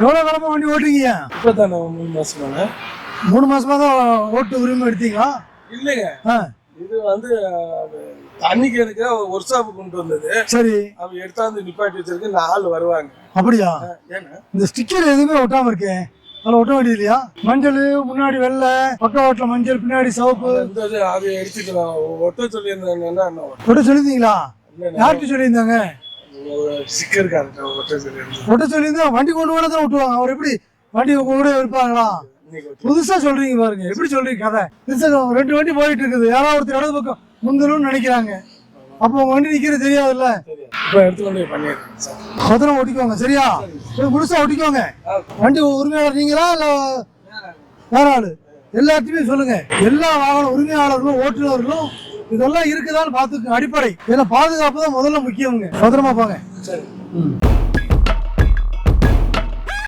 எவ்வளவு காலமா வண்டி ஓட்டுறீங்க? இப்பதான் 3 மாசமா. 3 மாசமா தான் ஓட்டு உரிமை எடுத்தீங்களா? இல்லைங்க, இது வந்து தண்ணிக்கு எடுக்க ஒர்க் ஷாப் கொண்டு வந்தது. சரி, அவங்க எடுத்தாந்து நிப்பாட்டி வச்சிருக்கு, 4 வருவாங்க. அப்படியா? ஏன்னா இந்த ஸ்டிக்கர் எதுவுமே ஒட்டாம இருக்கு, அதில் ஒட்ட வேண்டியது இல்லையா? மஞ்சள் முன்னாடி வெள்ளை, பக்க ஓட்டுல மஞ்சள், பின்னாடி சிவப்பு, அதை எடுத்துக்கலாம். ஒட்ட சொல்லியிருந்தாங்கன்னா ஒட்ட சொல்லியிருந்தீங்களா? யார்கிட்ட சொல்லியிருந்தாங்க? ஸ்டிக்கர்காரன் ஒட்ட சொல்லியிருந்தாங்க. ஒட்ட சொல்லியிருந்தா வண்டி கொண்டு போனா தான் ஒட்டுவாங்க. அவர் எப்படி வண்டி கூட இருப்பாங்களா? புதுசா சொல்றீங்க பாருங்க, எப்படி சொல்றீங்க கதை? புதுசா 2 வண்டி போயிட்டு இருக்குது, யாராவது ஒருத்தர் இடது பக்கம் முந்தணும்னு நினைக்கிறாங்க. அப்போ உங்க வண்டி நிக்கிறது தெரியாதுல்ல? இப்போ எடுத்து கொண்டு பண்ணிடுறேன் சார். பத்திரம் ஒட்டிக்கோங்க, சரியா? முழுசா ஒட்டிக்கோங்க. வண்டி உரிமையாளர் நீங்களா இல்ல வேற ஆளு? எல்லாத்தையுமே சொல்லுங்க. எல்லா வாகன உரிமையாளர்களும் ஓட்டுநர்களும் இதெல்லாம் இருக்குதான்னு பாத்துக்க. அடிப்படை ஏன்னா பாதுகாப்பு தான் முதல்ல முக்கியங்க. பத்திரமா போங்க. சரி.